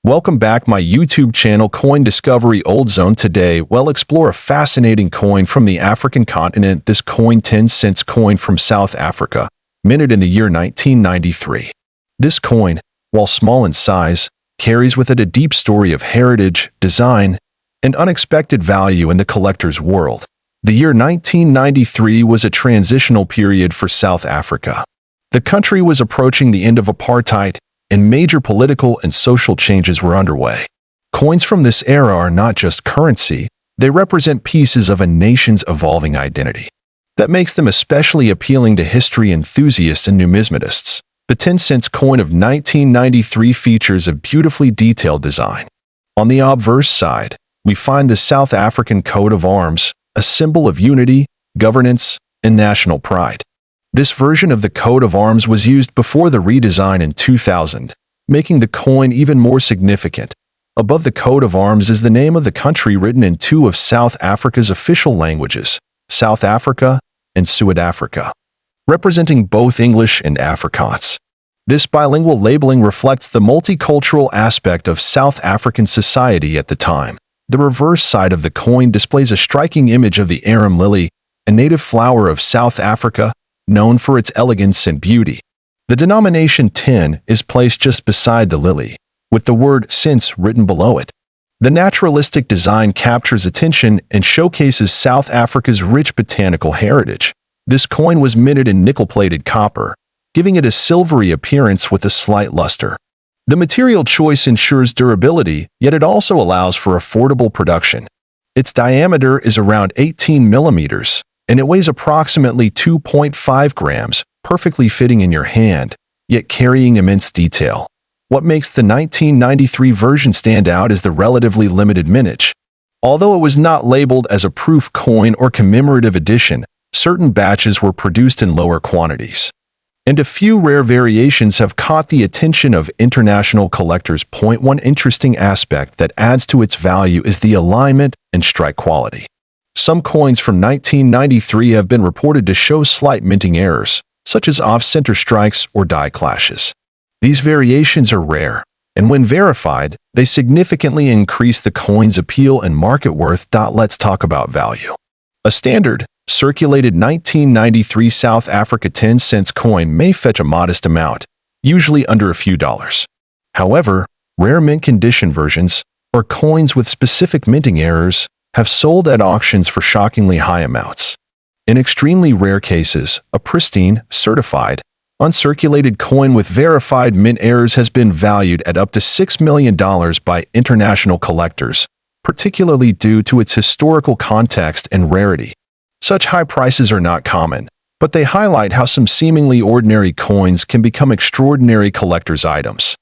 Welcome back my YouTube channel Coin Discovery Old Zone. Today we'll explore a fascinating coin from the African continent. This coin 10 cents coin from South Africa, minted in the year 1993. This coin, while small in size, carries with it a deep story of heritage, design, and unexpected value in the collector's world. The year 1993 was a transitional period for South Africa. The country was approaching the end of apartheid, and major political and social changes were underway. Coins from this era are not just currency, they represent pieces of a nation's evolving identity. That makes them especially appealing to history enthusiasts and numismatists. The 10-cent coin of 1993 features a beautifully detailed design. On the obverse side, we find the South African coat of arms, a symbol of unity, governance, and national pride. This version of the coat of arms was used before the redesign in 2000, making the coin even more significant. Above the coat of arms is the name of the country written in two of South Africa's official languages, South Africa and Suid-Afrika, representing both English and Afrikaans. This bilingual labeling reflects the multicultural aspect of South African society at the time. The reverse side of the coin displays a striking image of the arum lily, a native flower of South Africa, known for its elegance and beauty. The denomination 10 is placed just beside the lily, with the word "since" written below it. The naturalistic design captures attention and showcases South Africa's rich botanical heritage. This coin was minted in nickel-plated copper, giving it a silvery appearance with a slight luster. The material choice ensures durability, yet it also allows for affordable production. Its diameter is around 18 millimeters, and it weighs approximately 2.5 grams, perfectly fitting in your hand, yet carrying immense detail. What makes the 1993 version stand out is the relatively limited mintage. Although it was not labeled as a proof coin or commemorative edition, certain batches were produced in lower quantities, and a few rare variations have caught the attention of international collectors. One interesting aspect that adds to its value is the alignment and strike quality. Some coins from 1993 have been reported to show slight minting errors, such as off-center strikes or die clashes. These variations are rare, and when verified, they significantly increase the coin's appeal and market worth. Let's talk about value. A standard, circulated 1993 South Africa 10-cent coin may fetch a modest amount, usually under a few dollars. However, rare mint condition versions, or coins with specific minting errors, have sold at auctions for shockingly high amounts. In extremely rare cases, a pristine, certified, uncirculated coin with verified mint errors has been valued at up to $6 million by international collectors, particularly due to its historical context and rarity. Such high prices are not common, but they highlight how some seemingly ordinary coins can become extraordinary collector's items.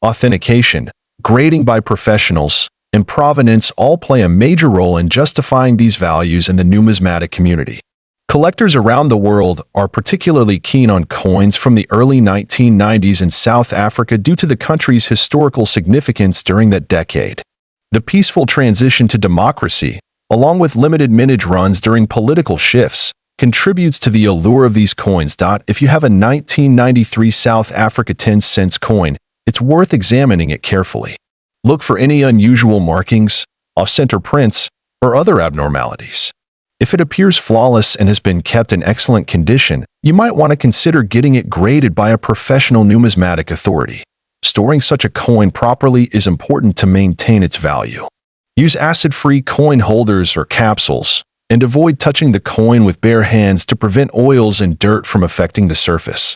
Authentication, grading by professionals, and provenance all play a major role in justifying these values in the numismatic community. Collectors around the world are particularly keen on coins from the early 1990s in South Africa due to the country's historical significance during that decade. The peaceful transition to democracy, along with limited mintage runs during political shifts, contributes to the allure of these coins. If you have a 1993 South Africa 10-cent coin, it's worth examining it carefully. Look for any unusual markings, off-center prints, or other abnormalities. If it appears flawless and has been kept in excellent condition, you might want to consider getting it graded by a professional numismatic authority. Storing such a coin properly is important to maintain its value. Use acid-free coin holders or capsules, and avoid touching the coin with bare hands to prevent oils and dirt from affecting the surface.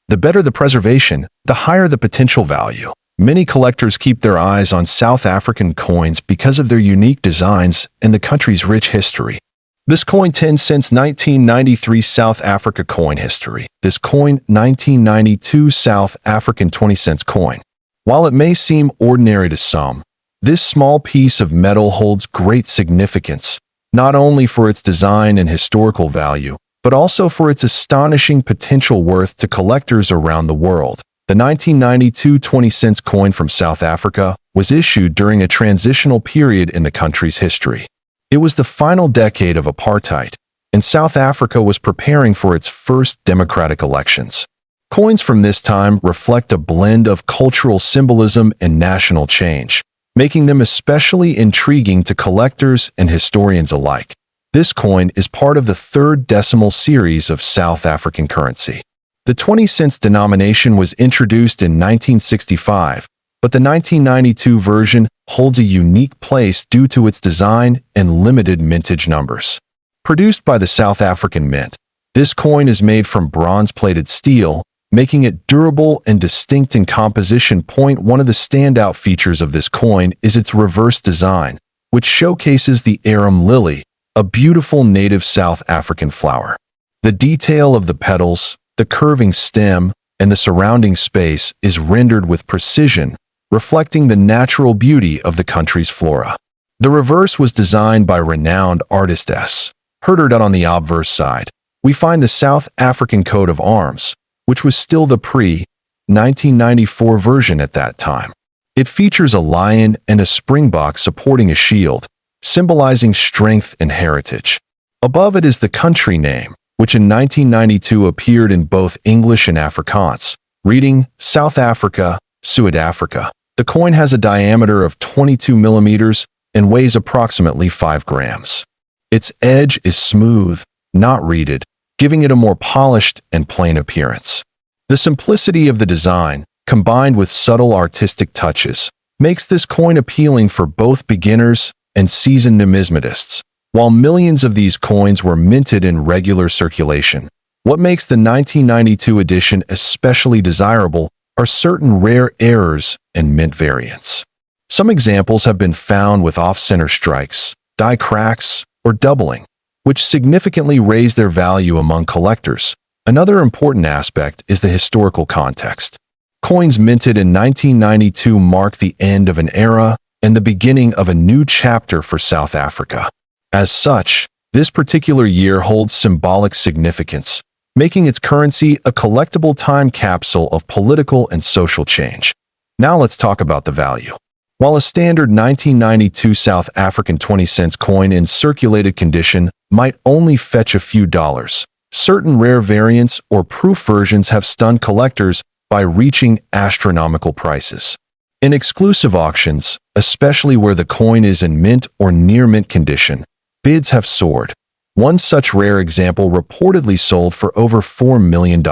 The better the preservation, the higher the potential value. Many collectors keep their eyes on South African coins because of their unique designs and the country's rich history. This coin 10 cents 1993 South Africa coin history. This coin 1992 South African 20-cent coin. While it may seem ordinary to some, this small piece of metal holds great significance, not only for its design and historical value, but also for its astonishing potential worth to collectors around the world. The 1992 20-cent coin from South Africa was issued during a transitional period in the country's history. It was the final decade of apartheid, and South Africa was preparing for its first democratic elections. Coins from this time reflect a blend of cultural symbolism and national change, making them especially intriguing to collectors and historians alike. This coin is part of the third decimal series of South African currency. The 20-cent denomination was introduced in 1965, but the 1992 version holds a unique place due to its design and limited mintage numbers. Produced by the South African Mint, this coin is made from bronze-plated steel, making it durable and distinct in composition. One of the standout features of this coin is its reverse design, which showcases the arum lily, a beautiful native South African flower. The detail of the petals, the curving stem, and the surrounding space is rendered with precision, reflecting the natural beauty of the country's flora. The reverse was designed by renowned artist S. Herterd. On the obverse side, we find the South African coat of arms, which was still the pre-1994 version at that time. It features a lion and a springbok supporting a shield, symbolizing strength and heritage. Above it is the country name, which in 1992 appeared in both English and Afrikaans, reading South Africa, Suid-Afrika. The coin has a diameter of 22 millimeters and weighs approximately 5 grams. Its edge is smooth, not reeded, giving it a more polished and plain appearance. The simplicity of the design, combined with subtle artistic touches, makes this coin appealing for both beginners and seasoned numismatists. While millions of these coins were minted in regular circulation, what makes the 1992 edition especially desirable are certain rare errors and mint variants. Some examples have been found with off-center strikes, die cracks, or doubling, which significantly raise their value among collectors. Another important aspect is the historical context. Coins minted in 1992 mark the end of an era and the beginning of a new chapter for South Africa. As such, this particular year holds symbolic significance, making its currency a collectible time capsule of political and social change. Now let's talk about the value. While a standard 1992 South African 20-cent coin in circulated condition might only fetch a few dollars, certain rare variants or proof versions have stunned collectors by reaching astronomical prices. In exclusive auctions, especially where the coin is in mint or near mint condition, bids have soared. One such rare example reportedly sold for over $4 million.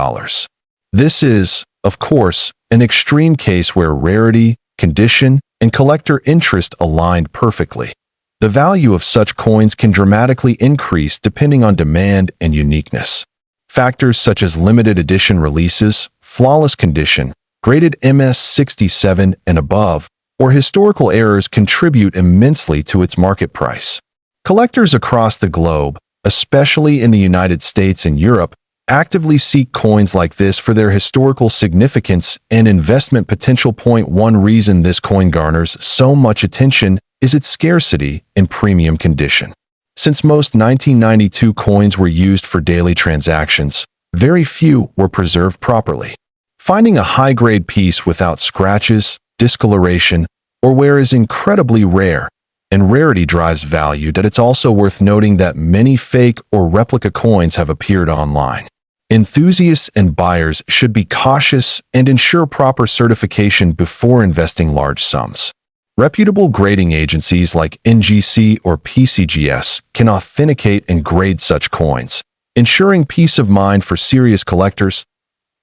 This is, of course, an extreme case where rarity, condition, and collector interest aligned perfectly. The value of such coins can dramatically increase depending on demand and uniqueness. Factors such as limited edition releases, flawless condition, graded MS67 and above, or historical errors contribute immensely to its market price. Collectors across the globe, especially in the United States and Europe, actively seek coins like this for their historical significance and investment potential. One reason this coin garners so much attention is its scarcity and premium condition. Since most 1992 coins were used for daily transactions, very few were preserved properly. Finding a high-grade piece without scratches, discoloration, or wear is incredibly rare, and rarity drives value. That it's also worth noting that many fake or replica coins have appeared online. Enthusiasts and buyers should be cautious and ensure proper certification before investing large sums. Reputable grading agencies like NGC or PCGS can authenticate and grade such coins, ensuring peace of mind for serious collectors.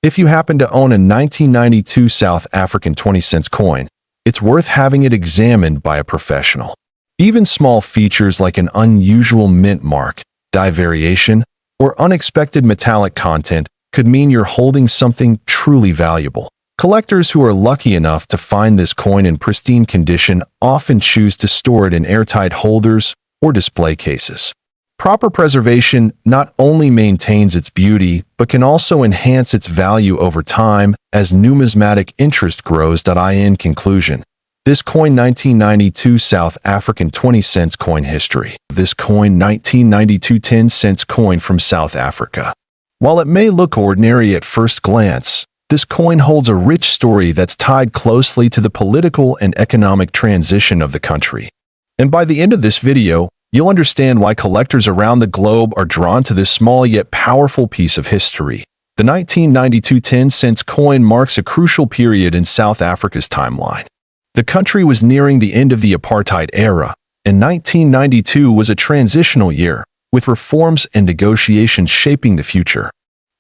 If you happen to own a 1992 South African 20-cent coin, it's worth having it examined by a professional. Even small features like an unusual mint mark, die variation, or unexpected metallic content could mean you're holding something truly valuable. Collectors who are lucky enough to find this coin in pristine condition often choose to store it in airtight holders or display cases. Proper preservation not only maintains its beauty, but can also enhance its value over time as numismatic interest grows. In conclusion, this coin 1992 South African 20-cent coin history. This coin 1992 10-cent coin from South Africa. While it may look ordinary at first glance, this coin holds a rich story that's tied closely to the political and economic transition of the country. And by the end of this video, you'll understand why collectors around the globe are drawn to this small yet powerful piece of history. The 1992 10-cent coin marks a crucial period in South Africa's timeline. The country was nearing the end of the apartheid era, and 1992 was a transitional year, with reforms and negotiations shaping the future.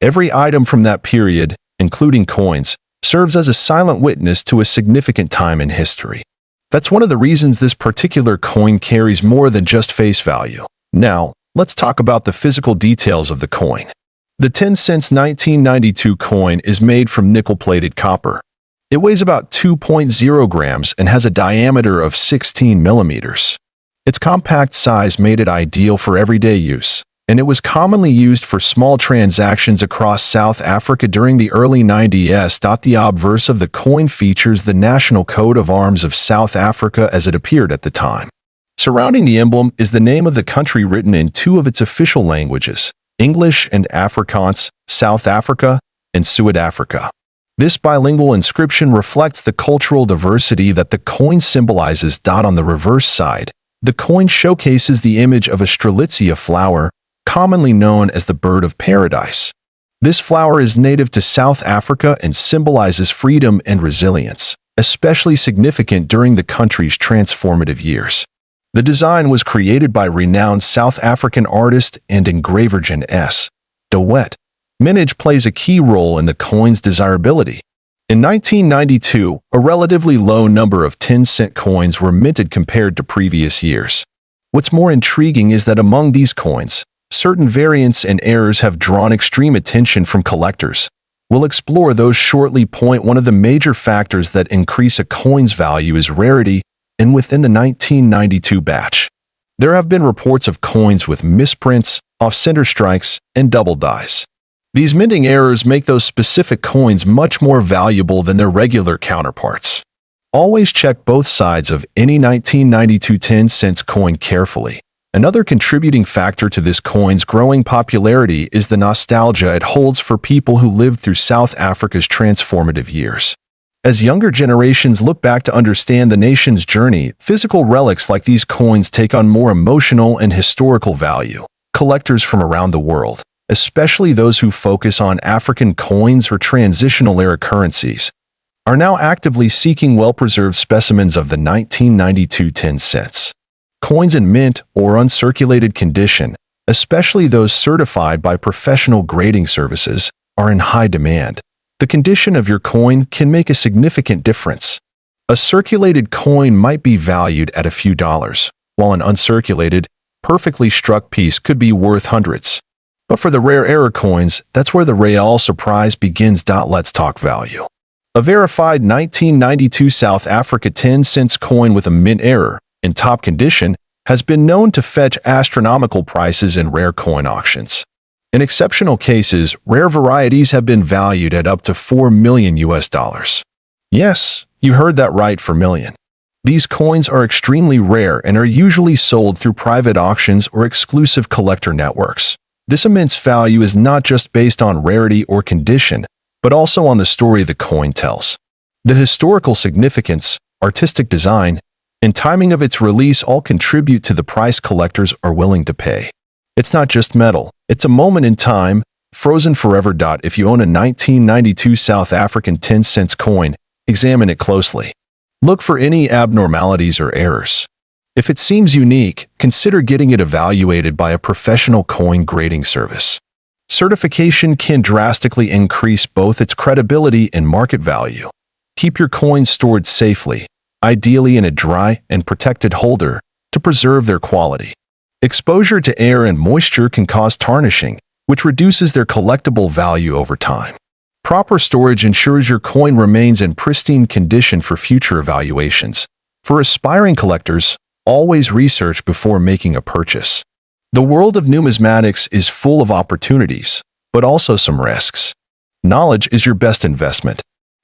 Every item from that period, including coins, serves as a silent witness to a significant time in history. That's one of the reasons this particular coin carries more than just face value. Now, let's talk about the physical details of the coin. The 10-cent 1992 coin is made from nickel-plated copper. It weighs about 2.0 grams and has a diameter of 16 millimeters. Its compact size made it ideal for everyday use, and it was commonly used for small transactions across South Africa during the early 90s. The obverse of the coin features the national coat of arms of South Africa as it appeared at the time. Surrounding the emblem is the name of the country written in two of its official languages, English and Afrikaans, South Africa and Suid-Afrika. This bilingual inscription reflects the cultural diversity that the coin symbolizes. On the reverse side, the coin showcases the image of a strelitzia flower, commonly known as the bird of paradise. This flower is native to South Africa and symbolizes freedom and resilience, especially significant during the country's transformative years. The design was created by renowned South African artist and engraver Jan S. de Wet. Mintage plays a key role in the coin's desirability. In 1992, a relatively low number of 10-cent coins were minted compared to previous years. What's more intriguing is that among these coins, certain variants and errors have drawn extreme attention from collectors. We'll explore those shortly. One of the major factors that increase a coin's value is rarity, and within the 1992 batch, there have been reports of coins with misprints, off-center strikes, and double dies. These minting errors make those specific coins much more valuable than their regular counterparts. Always check both sides of any 1992 10-cent coin carefully. Another contributing factor to this coin's growing popularity is the nostalgia it holds for people who lived through South Africa's transformative years. As younger generations look back to understand the nation's journey, physical relics like these coins take on more emotional and historical value. Collectors from around the world, especially those who focus on African coins or transitional-era currencies, are now actively seeking well-preserved specimens of the 1992 10 cents. Coins in mint or uncirculated condition, especially those certified by professional grading services, are in high demand. The condition of your coin can make a significant difference. A circulated coin might be valued at a few dollars, while an uncirculated, perfectly struck piece could be worth hundreds. But for the rare error coins, that's where the real surprise begins. Let's talk value. A verified 1992 South Africa 10-cent coin with a mint error, in top condition, has been known to fetch astronomical prices in rare coin auctions. In exceptional cases, rare varieties have been valued at up to $4 million. Yes, you heard that right, $4 million. These coins are extremely rare and are usually sold through private auctions or exclusive collector networks. This immense value is not just based on rarity or condition, but also on the story the coin tells. The historical significance, artistic design, and timing of its release all contribute to the price collectors are willing to pay. It's not just metal, it's a moment in time, frozen forever. If you own a 1992 South African 10-cent coin, examine it closely. Look for any abnormalities or errors. If it seems unique, consider getting it evaluated by a professional coin grading service. Certification can drastically increase both its credibility and market value. Keep your coins stored safely, ideally in a dry and protected holder, to preserve their quality. Exposure to air and moisture can cause tarnishing, which reduces their collectible value over time. Proper storage ensures your coin remains in pristine condition for future evaluations. For aspiring collectors, always research before making a purchase. The world of numismatics is full of opportunities, but also some risks. Knowledge is your best investment.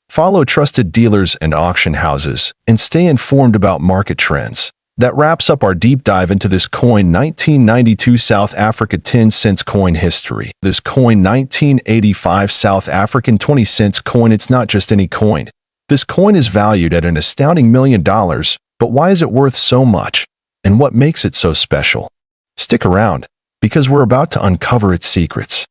Follow trusted dealers and auction houses, and stay informed about market trends. That wraps up our deep dive into this coin 1992 South Africa 10-cent coin history. This coin 1985 South African 20-cent coin, it's not just any coin. This coin is valued at an astounding $1 million, but why is it worth so much? And what makes it so special? Stick around, because we're about to uncover its secrets.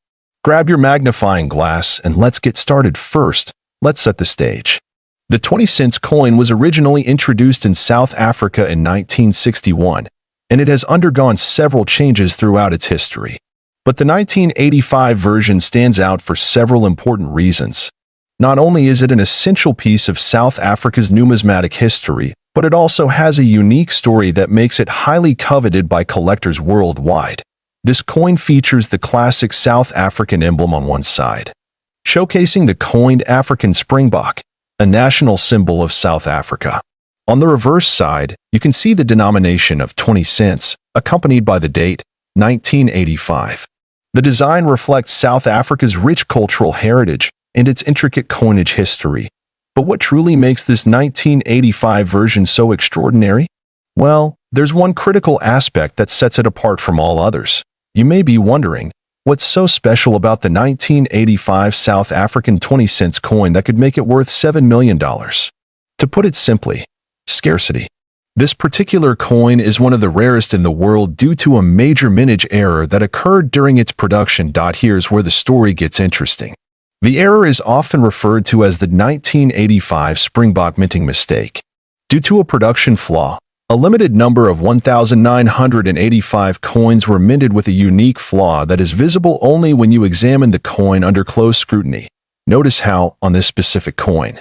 Grab your magnifying glass and let's get started. First, let's set the stage. The 20-cent coin was originally introduced in South Africa in 1961, and it has undergone several changes throughout its history. But the 1985 version stands out for several important reasons. Not only is it an essential piece of South Africa's numismatic history, but it also has a unique story that makes it highly coveted by collectors worldwide. This coin features the classic South African emblem on one side, showcasing the coined African springbok, a national symbol of South Africa. On the reverse side, you can see the denomination of 20 cents, accompanied by the date, 1985. The design reflects South Africa's rich cultural heritage and its intricate coinage history. But what truly makes this 1985 version so extraordinary? Well, there's one critical aspect that sets it apart from all others. You may be wondering, what's so special about the 1985 South African 20-cent coin that could make it worth $7 million? To put it simply, scarcity. This particular coin is one of the rarest in the world due to a major mintage error that occurred during its production. Here's where the story gets interesting. The error is often referred to as the 1985 Springbok minting mistake. Due to a production flaw, a limited number of 1,985 coins were minted with a unique flaw that is visible only when you examine the coin under close scrutiny. Notice how, on this specific coin,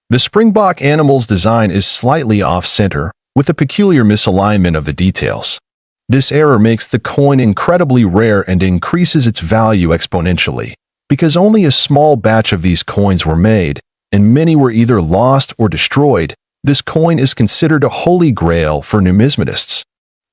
the Springbok animal's design is slightly off-center, with a peculiar misalignment of the details. This error makes the coin incredibly rare and increases its value exponentially. Because only a small batch of these coins were made, and many were either lost or destroyed, this coin is considered a holy grail for numismatists.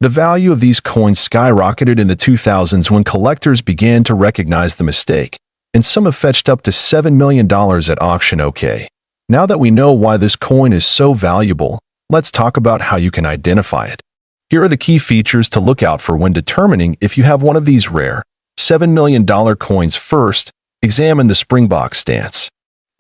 The value of these coins skyrocketed in the 2000s when collectors began to recognize the mistake, and some have fetched up to $7 million at auction. Okay, now that we know why this coin is so valuable, let's talk about how you can identify it. Here are the key features to look out for when determining if you have one of these rare $7 million coins. First, examine the Springbok stance.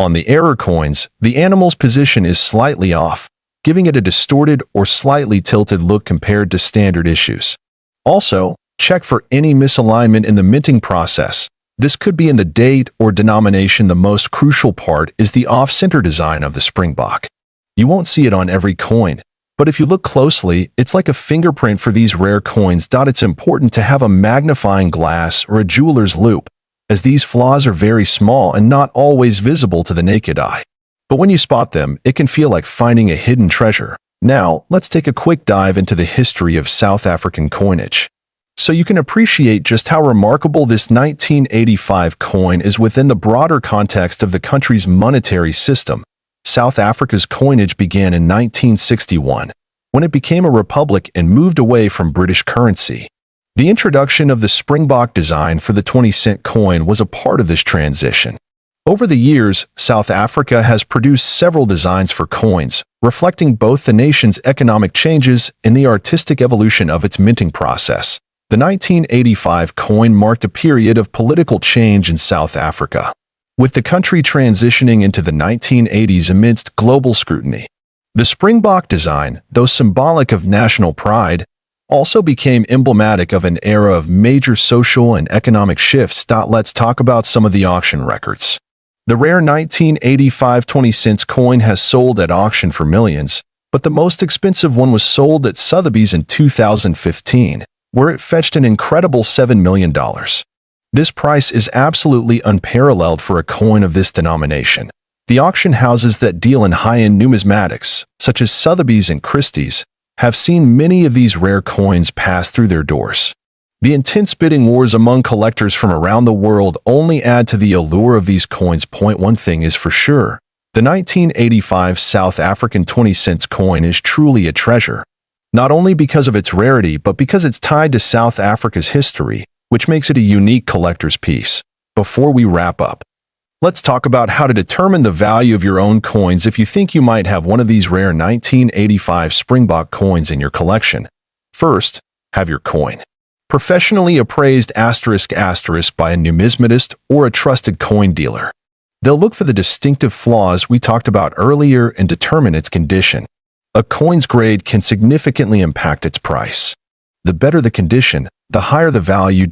On the error coins, the animal's position is slightly off, giving it a distorted or slightly tilted look compared to standard issues. Also, check for any misalignment in the minting process. This could be in the date or denomination. The most crucial part is the off-center design of the Springbok. You won't see it on every coin, but if you look closely, it's like a fingerprint for these rare coins. It's important to have a magnifying glass or a jeweler's loupe, as these flaws are very small and not always visible to the naked eye. But when you spot them, it can feel like finding a hidden treasure. Now, let's take a quick dive into the history of South African coinage, so you can appreciate just how remarkable this 1985 coin is within the broader context of the country's monetary system. South Africa's coinage began in 1961, when it became a republic and moved away from British currency. The introduction of the Springbok design for the 20-cent coin was a part of this transition. Over the years, South Africa has produced several designs for coins, reflecting both the nation's economic changes and the artistic evolution of its minting process. The 1985 coin marked a period of political change in South Africa, with the country transitioning into the 1980s amidst global scrutiny. The Springbok design, though symbolic of national pride, also became emblematic of an era of major social and economic shifts. Let's talk about some of the auction records. The rare 1985 20-cent coin has sold at auction for millions, but the most expensive one was sold at Sotheby's in 2015, where it fetched an incredible $7 million. This price is absolutely unparalleled for a coin of this denomination. The auction houses that deal in high-end numismatics, such as Sotheby's and Christie's, have seen many of these rare coins pass through their doors. The intense bidding wars among collectors from around the world only add to the allure of these coins. One thing is for sure, the 1985 South African 20-cent coin is truly a treasure, not only because of its rarity but because it's tied to South Africa's history, which makes it a unique collector's piece. Before we wrap up, let's talk about how to determine the value of your own coins if you think you might have one of these rare 1985 Springbok coins in your collection. First, have your coin professionally appraised *** by a numismatist or a trusted coin dealer. They'll look for the distinctive flaws we talked about earlier and determine its condition. A coin's grade can significantly impact its price. The better the condition, the higher the value.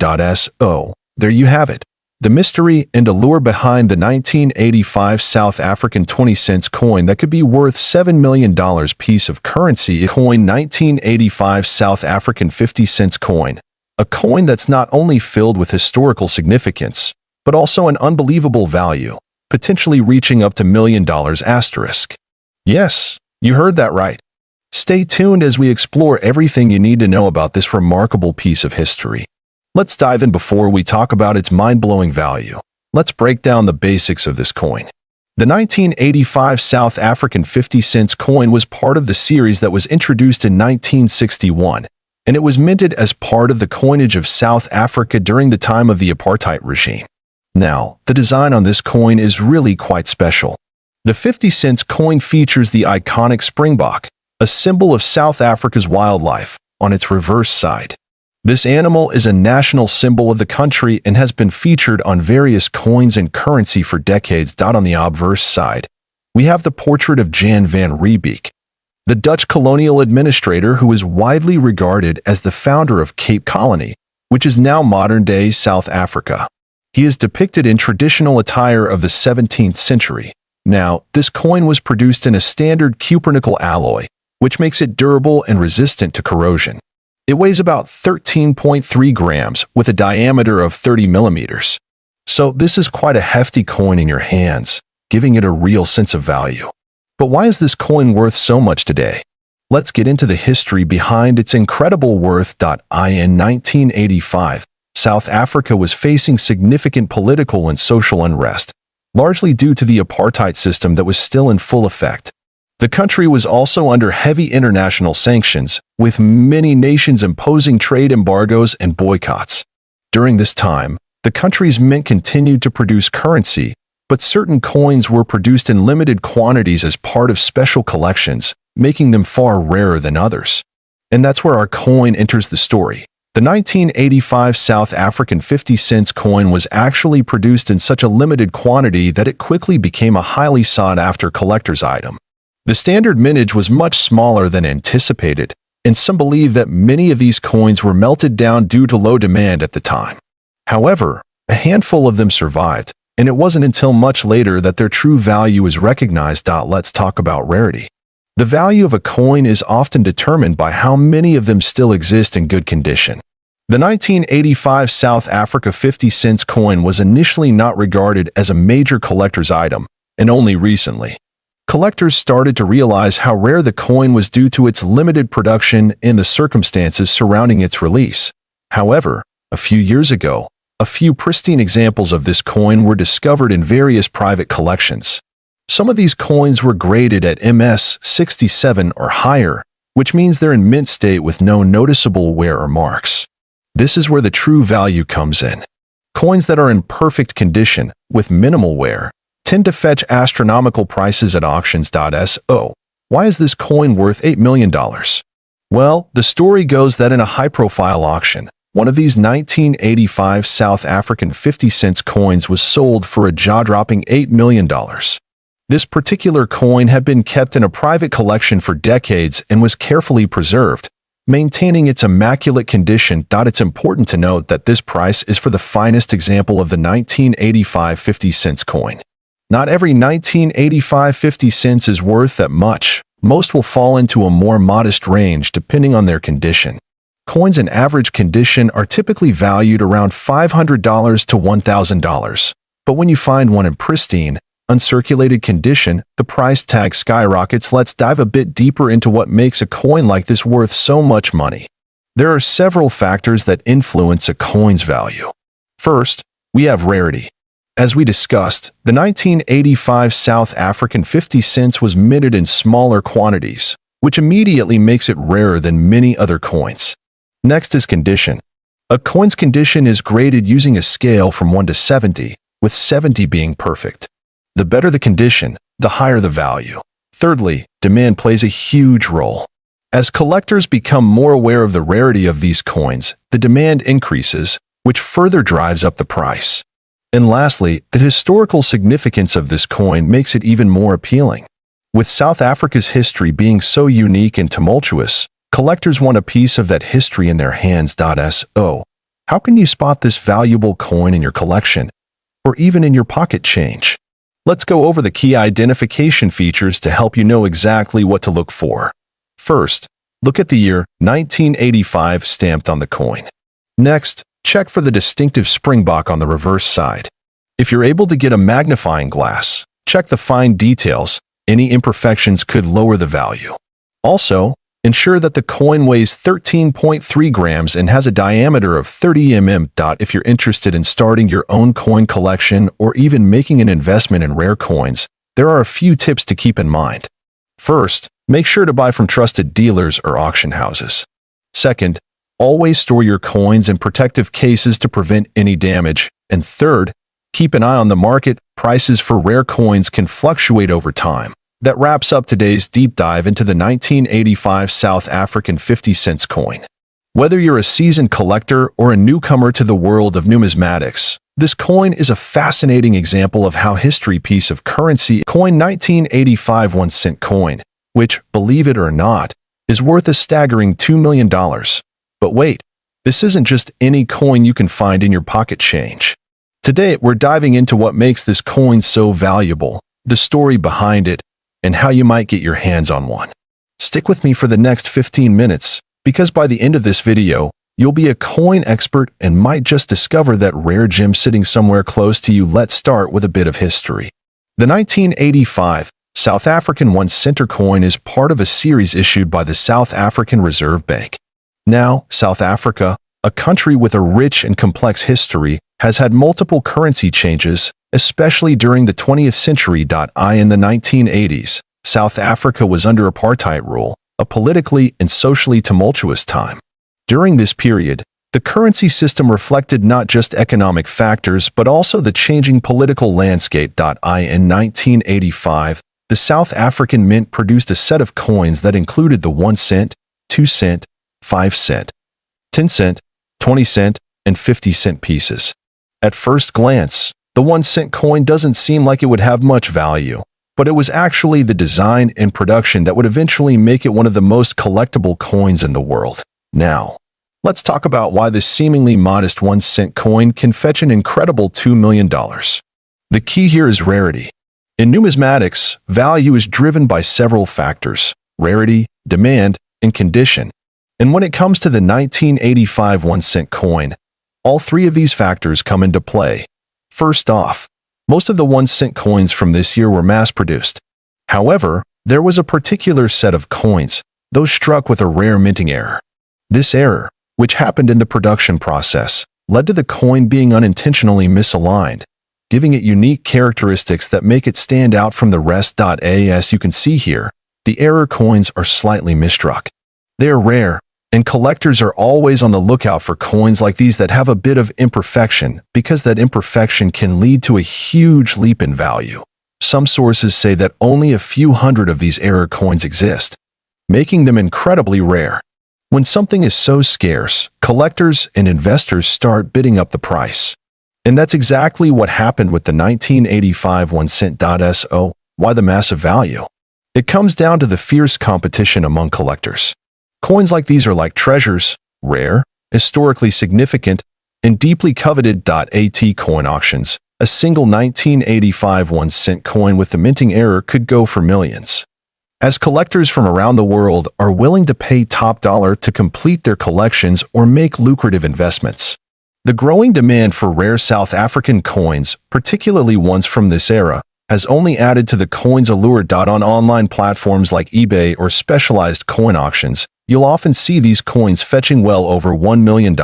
So, there you have it. The mystery and allure behind the 1985 South African 20-cent coin that could be worth $7 million piece of currency coin 1985 South African 50-cent coin. A coin that's not only filled with historical significance, but also an unbelievable value, potentially reaching up to $1 million asterisk. Yes, you heard that right. Stay tuned as we explore everything you need to know about this remarkable piece of history. Let's dive in before we talk about its mind-blowing value. Let's break down the basics of this coin. The 1985 South African 50-cent coin was part of the series that was introduced in 1961, and it was minted as part of the coinage of South Africa during the time of the apartheid regime. Now, the design on this coin is really quite special. The 50-cent coin features the iconic springbok, a symbol of South Africa's wildlife, on its reverse side. This animal is a national symbol of the country and has been featured on various coins and currency for decades. On the obverse side, we have the portrait of Jan van Riebeeck, the Dutch colonial administrator who is widely regarded as the founder of Cape Colony, which is now modern-day South Africa. He is depicted in traditional attire of the 17th century. Now, this coin was produced in a standard cupronickel alloy, which makes it durable and resistant to corrosion. It weighs about 13.3 grams with a diameter of 30 millimeters. So this is quite a hefty coin in your hands, giving it a real sense of value. But why is this coin worth so much today? Let's get into the history behind its incredible worth. In 1985, South Africa was facing significant political and social unrest, largely due to the apartheid system that was still in full effect. The country was also under heavy international sanctions, with many nations imposing trade embargoes and boycotts. During this time, the country's mint continued to produce currency, but certain coins were produced in limited quantities as part of special collections, making them far rarer than others. And that's where our coin enters the story. The 1985 South African 50-cent coin was actually produced in such a limited quantity that it quickly became a highly sought-after collector's item. The standard mintage was much smaller than anticipated, and some believe that many of these coins were melted down due to low demand at the time. However, a handful of them survived, and it wasn't until much later that their true value is recognized. Let's talk about rarity. The value of a coin is often determined by how many of them still exist in good condition. The 1985 South Africa 50-cent coin was initially not regarded as a major collector's item, and only recently, collectors started to realize how rare the coin was due to its limited production and the circumstances surrounding its release. However, a few years ago, a few pristine examples of this coin were discovered in various private collections. Some of these coins were graded at MS 67 or higher, which means they're in mint state with no noticeable wear or marks. This is where the true value comes in. Coins that are in perfect condition, with minimal wear, tend to fetch astronomical prices at auctions. So, why is this coin worth $8 million? Well, the story goes that in a high-profile auction, one of these 1985 South African 50-cent coins was sold for a jaw-dropping $8 million. This particular coin had been kept in a private collection for decades and was carefully preserved, maintaining its immaculate condition. It's important to note that this price is for the finest example of the 1985 50-cent coin. Not every 1985 50 cents is worth that much. Most will fall into a more modest range depending on their condition. Coins in average condition are typically valued around $500 to $1,000. But when you find one in pristine, uncirculated condition, the price tag skyrockets. Let's dive a bit deeper into what makes a coin like this worth so much money. There are several factors that influence a coin's value. First, we have rarity. As we discussed, the 1985 South African 50 cents was minted in smaller quantities, which immediately makes it rarer than many other coins. Next is condition. A coin's condition is graded using a scale from 1 to 70, with 70 being perfect. The better the condition, the higher the value. Thirdly, demand plays a huge role. As collectors become more aware of the rarity of these coins, the demand increases, which further drives up the price. And lastly, the historical significance of this coin makes it even more appealing. With South Africa's history being so unique and tumultuous, collectors want a piece of that history in their hands. So, how can you spot this valuable coin in your collection? or even in your pocket change. Let's go over the key identification features to help you know exactly what to look for. First, look at the year 1985 stamped on the coin. Next, check for the distinctive springbok on the reverse side. If you're able to get a magnifying glass, check the fine details. Any imperfections could lower the value. Also, ensure that the coin weighs 13.3 grams and has a diameter of 30 mm. If you're interested in starting your own coin collection or even making an investment in rare coins, there are a few tips to keep in mind. First, make sure to buy from trusted dealers or auction houses. Second, always store your coins in protective cases to prevent any damage. And third, keep an eye on the market. Prices for rare coins can fluctuate over time. That wraps up today's deep dive into the 1985 South African 50-cent coin. Whether you're a seasoned collector or a newcomer to the world of numismatics, this coin is a fascinating example of how history piece of currency coin 1985 1-cent coin, which, believe it or not, is worth a staggering $2 million. But wait, this isn't just any coin you can find in your pocket change. Today, we're diving into what makes this coin so valuable, the story behind it, and how you might get your hands on one. Stick with me for the next 15 minutes, because by the end of this video, you'll be a coin expert and might just discover that rare gem sitting somewhere close to you. Let's start with a bit of history. The 1985 South African 1-cent coin is part of a series issued by the South African Reserve Bank. Now, South Africa, a country with a rich and complex history, has had multiple currency changes, especially during the 20th century. In the 1980s, South Africa was under apartheid rule, a politically and socially tumultuous time. During this period, the currency system reflected not just economic factors but also the changing political landscape. In 1985, the South African Mint produced a set of coins that included the 1 cent, 2 cent, 5 cent, 10 cent, 20 cent, and 50 cent pieces. At first glance, the 1-cent coin doesn't seem like it would have much value, but it was actually the design and production that would eventually make it one of the most collectible coins in the world. Now, let's talk about why this seemingly modest 1-cent coin can fetch an incredible $2 million. The key here is rarity. In numismatics, value is driven by several factors: rarity, demand, and condition. And when it comes to the 1985 1-cent coin, all three of these factors come into play. First off, most of the 1-cent coins from this year were mass-produced. However, there was a particular set of coins, those struck with a rare minting error. This error, which happened in the production process, led to the coin being unintentionally misaligned, giving it unique characteristics that make it stand out from the rest. As you can see here, the error coins are slightly misstruck. They are rare, and collectors are always on the lookout for coins like these that have a bit of imperfection, because that imperfection can lead to a huge leap in value. Some sources say that only a few hundred of these error coins exist, making them incredibly rare. When something is so scarce, collectors and investors start bidding up the price. And that's exactly what happened with the 1985 1-cent. So, why the massive value? It comes down to the fierce competition among collectors. Coins like these are like treasures, rare, historically significant, and deeply coveted. At coin auctions, a single 1985 1-cent coin with the minting error could go for millions. As collectors from around the world are willing to pay top dollar to complete their collections or make lucrative investments. The growing demand for rare South African coins, particularly ones from this era, has only added to the coin's allure. On online platforms like eBay or specialized coin auctions, you'll often see these coins fetching well over $1 million.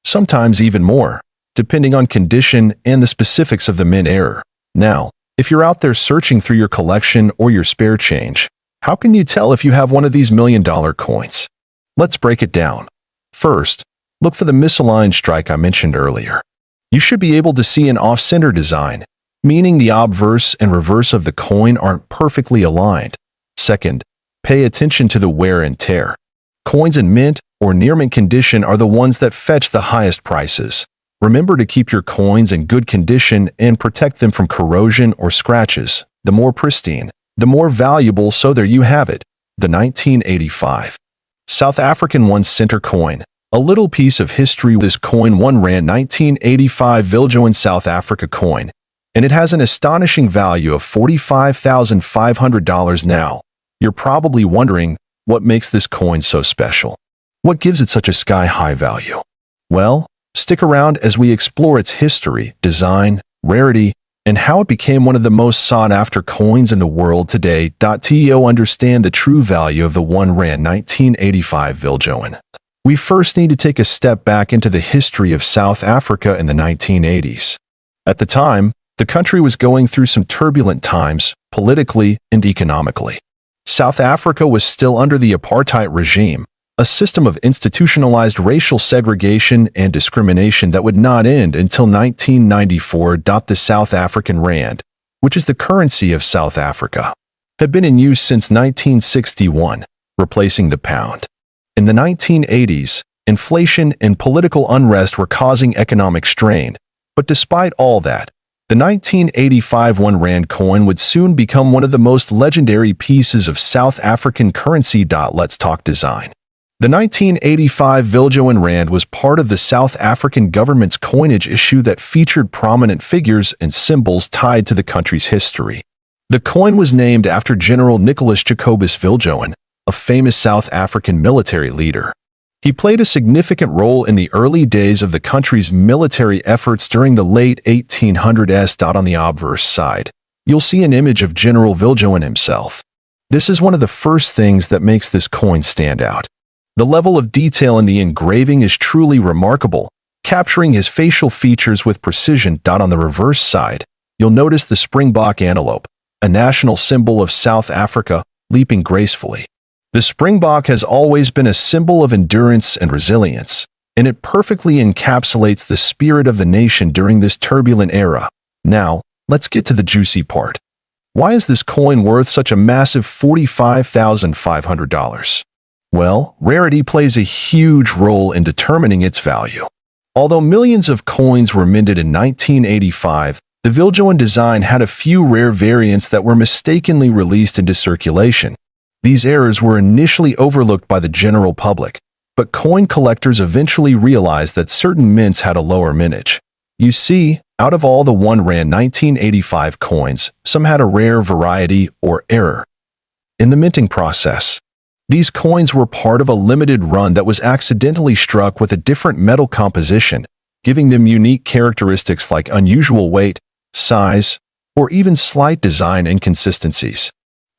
Sometimes even more, depending on condition and the specifics of the mint error. Now, if you're out there searching through your collection or your spare change, how can you tell if you have one of these $1 million coins? Let's break it down. First, look for the misaligned strike I mentioned earlier. You should be able to see an off-center design, meaning the obverse and reverse of the coin aren't perfectly aligned. Second, pay attention to the wear and tear. Coins in mint or near mint condition are the ones that fetch the highest prices. Remember to keep your coins in good condition and protect them from corrosion or scratches. The more pristine, the more valuable. So there you have it, the 1985 South African 1-cent coin, A little piece of history: this coin, 1 Rand 1985 Viljoen South Africa coin, and it has an astonishing value of $45,500 now. You're probably wondering, what makes this coin so special? What gives it such a sky-high value? Well, stick around as we explore its history, design, rarity, and how it became one of the most sought-after coins in the world today. To understand the true value of the 1 Rand 1985 Viljoen, we first need to take a step back into the history of South Africa in the 1980s. At the time, the country was going through some turbulent times, politically and economically. South Africa was still under the apartheid regime, a system of institutionalized racial segregation and discrimination that would not end until 1994. The South African rand, which is the currency of South Africa, had been in use since 1961, replacing the pound. In the 1980s, inflation and political unrest were causing economic strain, but despite all that, the 1985 1 Rand coin would soon become one of the most legendary pieces of South African currency. Let's talk design. The 1985 Viljoen Rand was part of the South African government's coinage issue that featured prominent figures and symbols tied to the country's history. The coin was named after General Nicholas Jacobus Viljoen, a famous South African military leader. He played a significant role in the early days of the country's military efforts during the late 1800s. On the obverse side, you'll see an image of General Viljoen himself. This is one of the first things that makes this coin stand out. The level of detail in the engraving is truly remarkable, capturing his facial features with precision. On the reverse side, you'll notice the springbok antelope, a national symbol of South Africa, leaping gracefully. The springbok has always been a symbol of endurance and resilience, and it perfectly encapsulates the spirit of the nation during this turbulent era. Now, let's get to the juicy part. Why is this coin worth such a massive $45,500? Well, rarity plays a huge role in determining its value. Although millions of coins were minted in 1985, the Viljoen design had a few rare variants that were mistakenly released into circulation. These errors were initially overlooked by the general public, but coin collectors eventually realized that certain mints had a lower mintage. You see, out of all the 1 Rand 1985 coins, some had a rare variety or error in the minting process. These coins were part of a limited run that was accidentally struck with a different metal composition, giving them unique characteristics like unusual weight, size, or even slight design inconsistencies.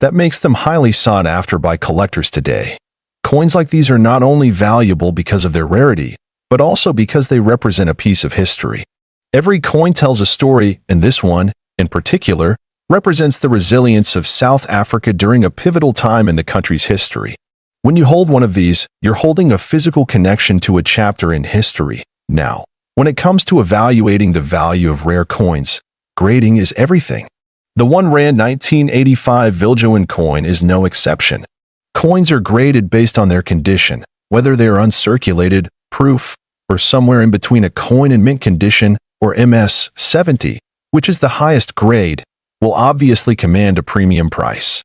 That makes them highly sought after by collectors today. Coins like these are not only valuable because of their rarity, but also because they represent a piece of history. Every coin tells a story, and this one, in particular, represents the resilience of South Africa during a pivotal time in the country's history. When you hold one of these, you're holding a physical connection to a chapter in history. Now, when it comes to evaluating the value of rare coins, grading is everything. The 1 Rand 1985 Viljoen coin is no exception. Coins are graded based on their condition, whether they are uncirculated, proof, or somewhere in between. A coin in mint condition, or MS 70, which is the highest grade, will obviously command a premium price.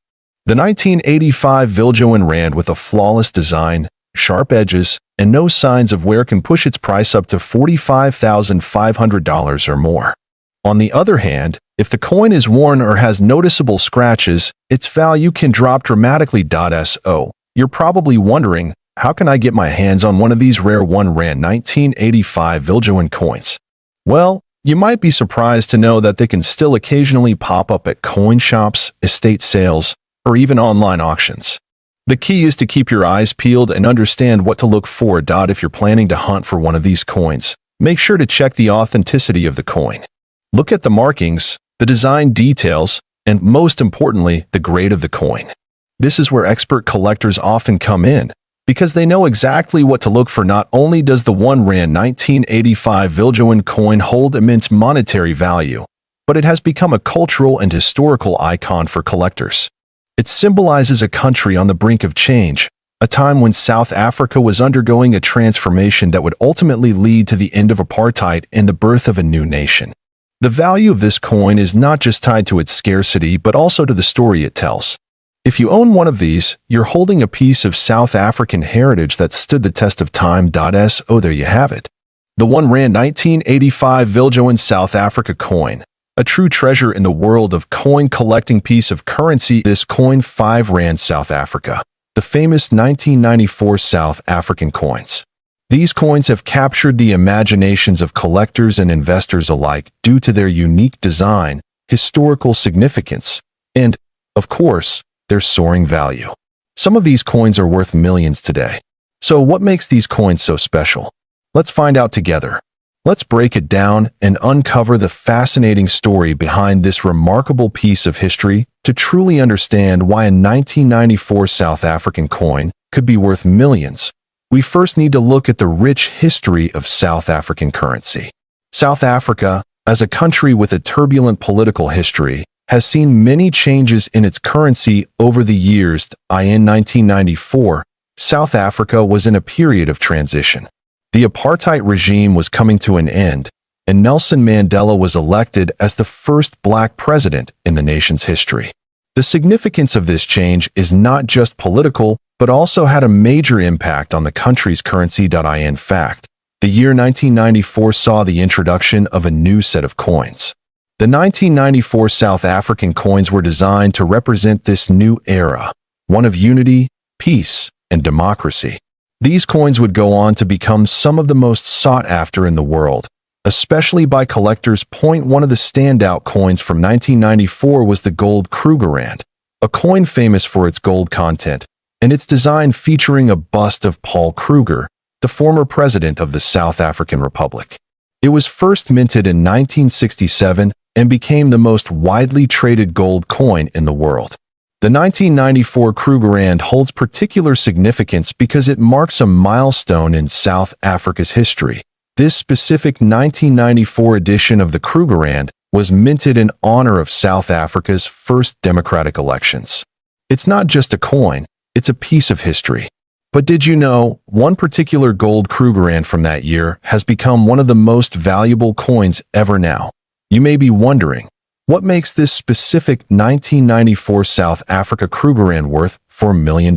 The 1985 Viljoen Rand with a flawless design, sharp edges, and no signs of wear can push its price up to $45,500 or more. On the other hand, if the coin is worn or has noticeable scratches, its value can drop dramatically. So, you're probably wondering, how can I get my hands on one of these rare 1 Rand 1985 Viljoen coins? Well, you might be surprised to know that they can still occasionally pop up at coin shops, estate sales, or even online auctions. The key is to keep your eyes peeled and understand what to look for. If you're planning to hunt for one of these coins, make sure to check the authenticity of the coin. Look at the markings, the design details, and most importantly, the grade of the coin. This is where expert collectors often come in, because they know exactly what to look for. Not only does the 1 Rand 1985 Viljoen coin hold immense monetary value, but it has become a cultural and historical icon for collectors. It symbolizes a country on the brink of change, a time when South Africa was undergoing a transformation that would ultimately lead to the end of apartheid and the birth of a new nation. The value of this coin is not just tied to its scarcity but also to the story it tells. If you own one of these, you're holding a piece of South African heritage that stood the test of time. So there you have it. The R1 1985 Viljoen South Africa coin. A true treasure in the world of coin collecting piece of currency. This coin R5 South Africa. The famous 1994 South African coins. These coins have captured the imaginations of collectors and investors alike due to their unique design, historical significance, and, of course, their soaring value. Some of these coins are worth millions today. So what makes these coins so special? Let's find out together. Let's break it down and uncover the fascinating story behind this remarkable piece of history to truly understand why a 1994 South African coin could be worth millions. We first need to look at the rich history of South African currency. South Africa, as a country with a turbulent political history, has seen many changes in its currency over the years. In 1994, South Africa was in a period of transition. The apartheid regime was coming to an end, and Nelson Mandela was elected as the first black president in the nation's history. The significance of this change is not just political, but also had a major impact on the country's currency. In fact, the year 1994 saw the introduction of a new set of coins. The 1994 South African coins were designed to represent this new era, one of unity, peace, and democracy. These coins would go on to become some of the most sought after in the world, especially by collectors. One of the standout coins from 1994 was the gold Krugerrand, a coin famous for its gold content, and its design featuring a bust of Paul Kruger, the former president of the South African Republic. It was first minted in 1967 and became the most widely traded gold coin in the world. The 1994 Krugerrand holds particular significance because it marks a milestone in South Africa's history. This specific 1994 edition of the Krugerrand was minted in honor of South Africa's first democratic elections. It's not just a coin, it's a piece of history. But did you know, one particular gold Krugerrand from that year has become one of the most valuable coins ever now? You may be wondering, what makes this specific 1994 South Africa Krugerrand worth $4 million?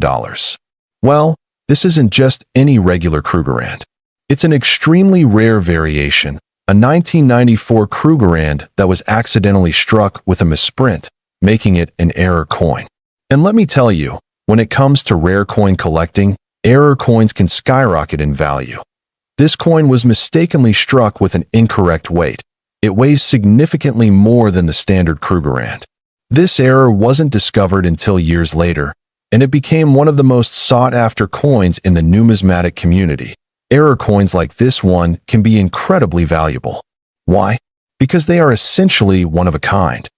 Well, this isn't just any regular Krugerrand. It's an extremely rare variation, a 1994 Krugerrand that was accidentally struck with a misprint, making it an error coin. And let me tell you, when it comes to rare coin collecting, error coins can skyrocket in value. This coin was mistakenly struck with an incorrect weight. It weighs significantly more than the standard Krugerrand. This error wasn't discovered until years later, and it became one of the most sought-after coins in the numismatic community. Error coins like this one can be incredibly valuable. Why? Because they are essentially one of a kind.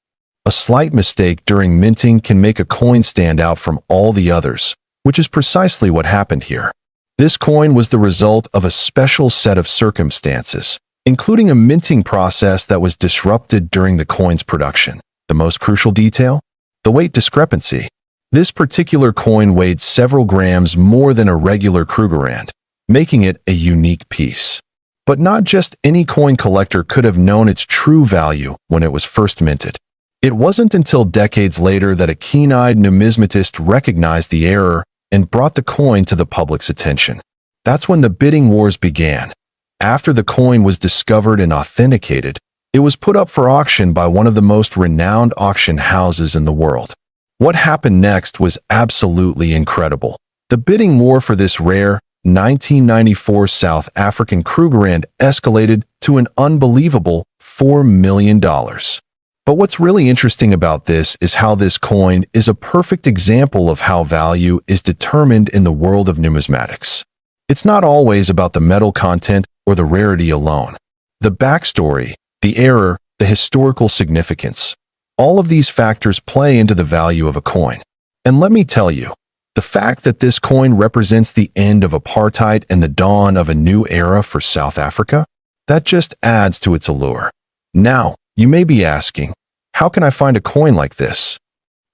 A slight mistake during minting can make a coin stand out from all the others, which is precisely what happened here. This coin was the result of a special set of circumstances, including a minting process that was disrupted during the coin's production. The most crucial detail? The weight discrepancy. This particular coin weighed several grams more than a regular Krugerrand, making it a unique piece. But not just any coin collector could have known its true value when it was first minted. It wasn't until decades later that a keen-eyed numismatist recognized the error and brought the coin to the public's attention. That's when the bidding wars began. After the coin was discovered and authenticated, it was put up for auction by one of the most renowned auction houses in the world. What happened next was absolutely incredible. The bidding war for this rare 1994 South African Krugerrand escalated to an unbelievable $4 million. But what's really interesting about this is how this coin is a perfect example of how value is determined in the world of numismatics. It's not always about the metal content or the rarity alone. The backstory, the error, the historical significance, all of these factors play into the value of a coin. And let me tell you, the fact that this coin represents the end of apartheid and the dawn of a new era for South Africa, that just adds to its allure. Now, you may be asking, how can I find a coin like this?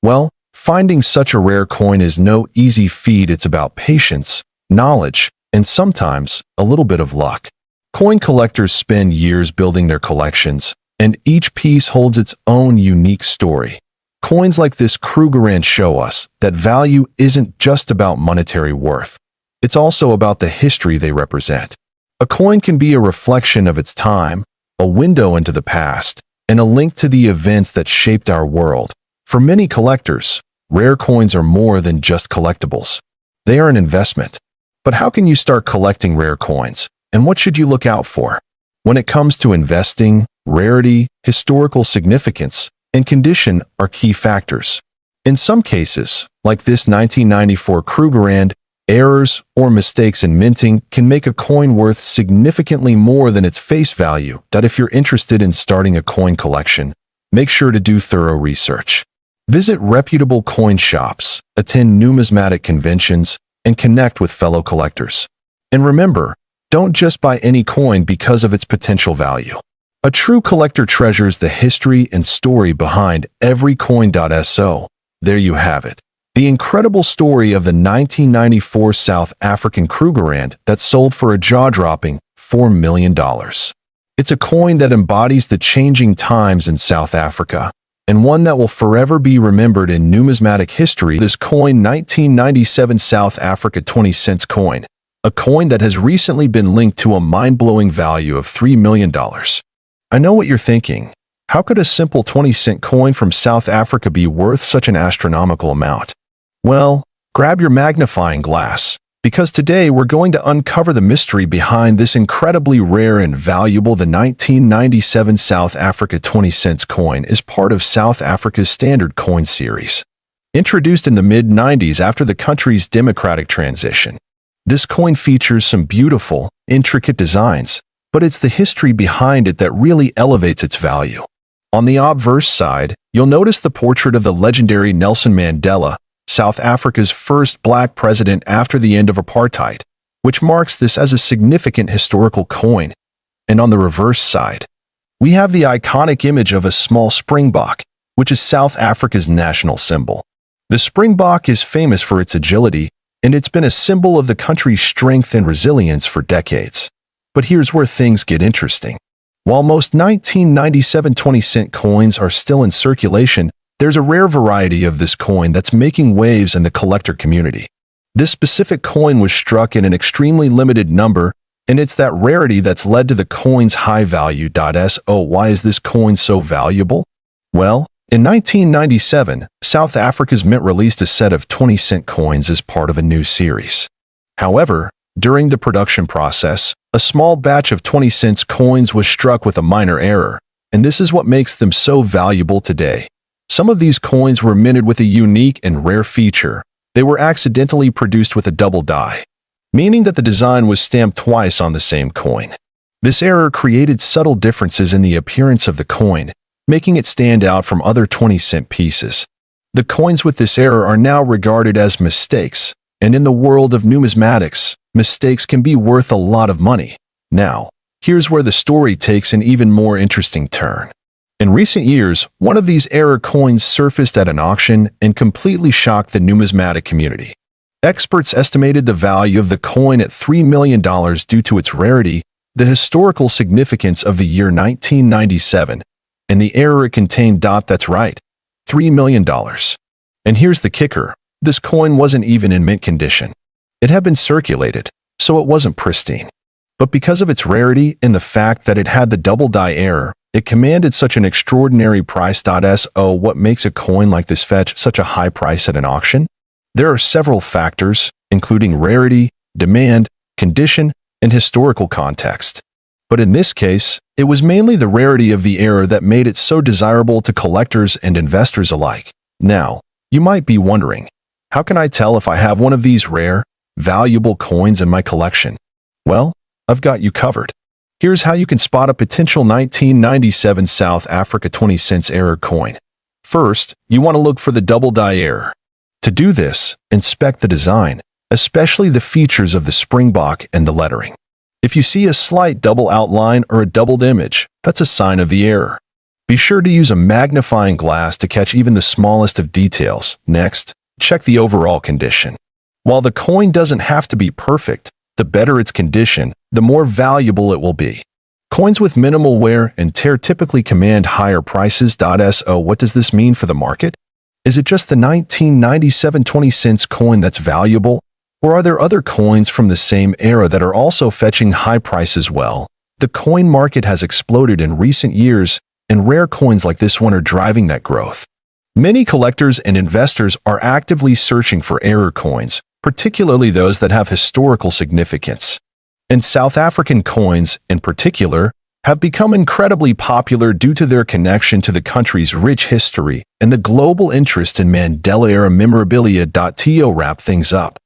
Well, finding such a rare coin is no easy feat. It's about patience, knowledge, and sometimes a little bit of luck. Coin collectors spend years building their collections, and each piece holds its own unique story. Coins like this Krugerrand show us that value isn't just about monetary worth. It's also about the history they represent. A coin can be a reflection of its time, a window into the past, and a link to the events that shaped our world. For many collectors, rare coins are more than just collectibles. They are an investment. But how can you start collecting rare coins, and what should you look out for? When it comes to investing, rarity, historical significance, and condition are key factors. In some cases, like this 1994 Krugerrand, errors or mistakes in minting can make a coin worth significantly more than its face value. If you're interested in starting a coin collection, make sure to do thorough research. Visit reputable coin shops, attend numismatic conventions, and connect with fellow collectors. And remember, don't just buy any coin because of its potential value. A true collector treasures the history and story behind every coin. So, there you have it. The incredible story of the 1994 South African Krugerrand that sold for a jaw-dropping $4 million. It's a coin that embodies the changing times in South Africa, and one that will forever be remembered in numismatic history. This coin, 1997 South Africa 20 cents coin, a coin that has recently been linked to a mind-blowing value of $3 million. I know what you're thinking. How could a simple 20-cent coin from South Africa be worth such an astronomical amount? Well, grab your magnifying glass, because today we're going to uncover the mystery behind this incredibly rare and valuable. The 1997 South Africa 20 cents coin is part of South Africa's standard coin series. Introduced in the mid-90s after the country's democratic transition, this coin features some beautiful, intricate designs, but it's the history behind it that really elevates its value. On the obverse side, you'll notice the portrait of the legendary Nelson Mandela, South Africa's first black president after the end of apartheid, which marks this as a significant historical coin. And on the reverse side, we have the iconic image of a small springbok, which is South Africa's national symbol. The springbok is famous for its agility, and it's been a symbol of the country's strength and resilience for decades. But here's where things get interesting. While most 1997 20-cent coins are still in circulation, there's a rare variety of this coin that's making waves in the collector community. This specific coin was struck in an extremely limited number, and it's that rarity that's led to the coin's high value. So why is this coin so valuable? Well, in 1997, South Africa's mint released a set of 20-cent coins as part of a new series. However, during the production process, a small batch of 20 cents coins was struck with a minor error, and this is what makes them so valuable today. Some of these coins were minted with a unique and rare feature. They were accidentally produced with a double die, meaning that the design was stamped twice on the same coin. This error created subtle differences in the appearance of the coin, making it stand out from other 20-cent pieces. The coins with this error are now regarded as mistakes, and in the world of numismatics, mistakes can be worth a lot of money. Now, here's where the story takes an even more interesting turn. In recent years, one of these error coins surfaced at an auction and completely shocked the numismatic community. Experts estimated the value of the coin at $3 million due to its rarity, the historical significance of the year 1997, and the error it contained. That's right, $3 million. And here's the kicker. This coin wasn't even in mint condition. It had been circulated, so it wasn't pristine. But because of its rarity and the fact that it had the double die error, it commanded such an extraordinary price. So what makes a coin like this fetch such a high price at an auction? There are several factors, including rarity, demand, condition, and historical context. But in this case, it was mainly the rarity of the error that made it so desirable to collectors and investors alike. Now, you might be wondering, how can I tell if I have one of these rare, valuable coins in my collection? Well, I've got you covered. Here's how you can spot a potential 1997 South Africa 20 cents error coin. First, you want to look for the double die error. To do this, inspect the design, especially the features of the springbok and the lettering. If you see a slight double outline or a doubled image, that's a sign of the error. Be sure to use a magnifying glass to catch even the smallest of details. Next, check the overall condition. While the coin doesn't have to be perfect, the better its condition, the more valuable it will be. Coins with minimal wear and tear typically command higher prices. So what does this mean for the market? Is it just the 1997 20-cent coin that's valuable? Or are there other coins from the same era that are also fetching high prices? Well, the coin market has exploded in recent years, and rare coins like this one are driving that growth. Many collectors and investors are actively searching for error coins, particularly those that have historical significance. And South African coins, in particular, have become incredibly popular due to their connection to the country's rich history and the global interest in Mandela-era memorabilia. To wrap things up,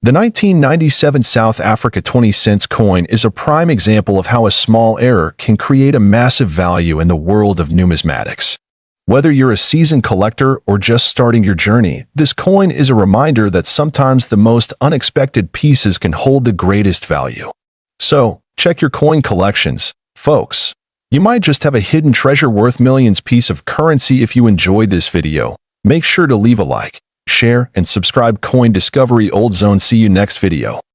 the 1997 South Africa 20-cent coin is a prime example of how a small error can create a massive value in the world of numismatics. Whether you're a seasoned collector or just starting your journey, this coin is a reminder that sometimes the most unexpected pieces can hold the greatest value. So, check your coin collections, folks. You might just have a hidden treasure worth millions piece of currency. If you enjoyed this video, make sure to leave a like, share, and subscribe. Coin Discovery Old Zone. See you next video.